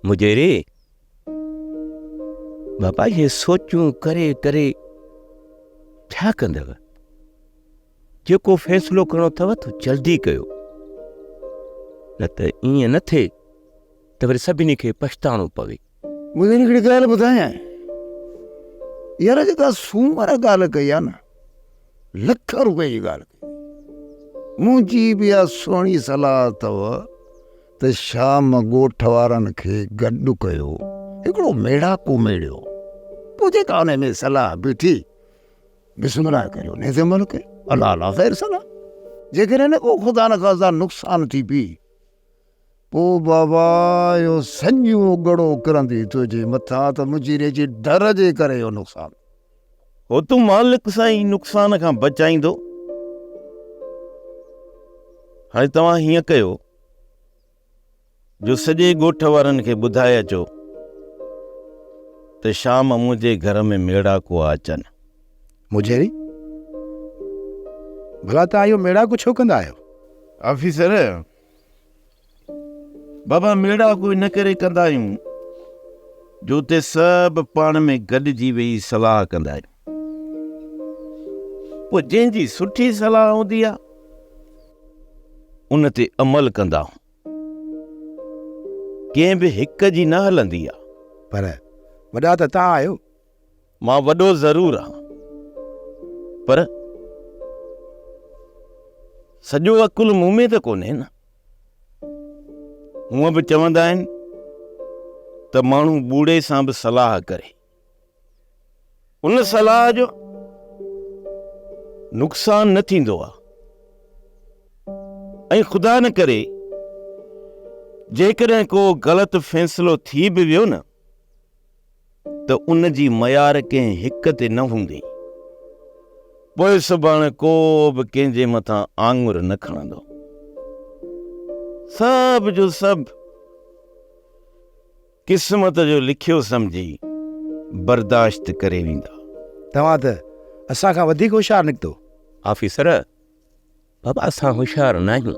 मुझे रे बाबा ये सोचूं करे करे छा कंदव? जेको फ़ैसिलो करणो अथव त जल्दी कयो, न त ईअं न थिए त वरी सभिनी खे पछताइणो पवे। मुझे हिकिड़ी ॻाल्हि ॿुधायां यार, जेका सूमर ॻाल्हि कई आहे न, लख रुपए जी ॻाल्हि कई। मुंहिंजी बि इहा सुहिणी सलाह अथव त शाम ॻोठ वारनि खे गॾु कयो, हिकिड़ो मेड़ाको मेड़ियो, पोइ जेका उन में सलाह बीठी बिस्मिल्लाह करियो, नेज़े मुल्क अल्लाह अल्लाह ख़ैर सलाह। जेकॾहिं को ख़ुदा न ख़ास्ता नुक़सान थी पई, पोइ बाबा इहो सॼो गड़ो किरंदी तुंहिंजे मथां त मुंहिंजी रेजी डर जे करे इहो नुक़सान। हो तूं मालिक साईं नुक़सान खां बचाईंदो। हाणे तव्हां हीअं कयो जो सॼे ॻोठ वारनि खे ॿुधाए अचो त शाम मुंहिंजे घर में मेड़ाको अचनि। मुझे भला तव्हां इहो मेड़ाको छो कंदा आहियो? ऑफिसर बाबा मेड़ाको इन करे कंदा आहियूं जो उते सभु पाण में गॾिजी वेही सलाह कंदा आहियूं। पोइ जंहिंजी सुठी सलाह हूंदी आहे उन ते अमल कंदा। कंहिं बि हिक जी न हलंदी आहे। पर वॾा त तव्हां आहियो। मां वॾो ज़रूर आहियां, पर सॼो अकुल मूं में त कोन्हे न। हूअं बि चवंदा आहिनि त माण्हू बूढ़े सां बि सलाह करे, उन सलाह जो नुक़सान न थींदो आहे। ऐं ख़ुदा न करे जेकॾहिं को ग़लति फ़ैसिलो थी बि वियो न त उन जी मयार कंहिं हिक ते न हूंदी, पोइ सुभाणे को बि कंहिंजे मथां आङुर न खणंदो। सभ जो सभु क़िस्मत जो लिखियो सम्झी बर्दाश्त करे वेंदा। तव्हां त असां खां वधीक होशियार निकितो। ऑफिसर बाबा असां होशियार न आहियूं,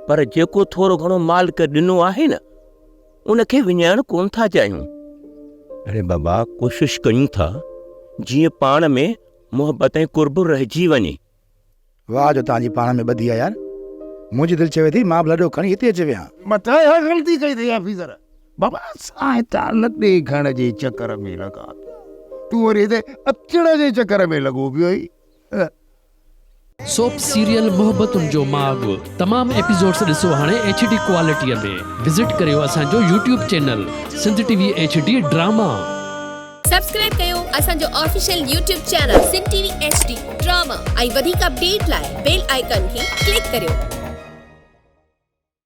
पर जेको थोरो घणो मालिक ॾिनो आहे न उनखे विञाइण कोन था चाहियूं। अरे बाबा कोशिशि कयूं था जीअं पाण में मोहबत ऐं कुर्ब रहिजी वञे। वाह जो तव्हांजी पाण में ॿधी आहे यार। मुंहिंजी दिलि चवे थी मां बि लॾो खणी हिते अची वियां। मथां इहा ग़लती कई अथई ऑफिसर। बाबा असां हितां लॾे खण जे चकर में लॻा, तूं वरी हिते अचण जे चकर में लॻो पियो ई। सोप सीरियल मोहब्बतुनि जो माॻु तमामु एपिसोड्स ॾिसो हाणे HD क्वालिटीअ में। विज़िट करियो असांजो YouTube channel Sindh TV HD drama. Subscribe कयो असांजो official YouTube channel Sindh TV HD drama ऐं वधीक अपडेट लाइ बेल आइकन खे क्लिक करियो।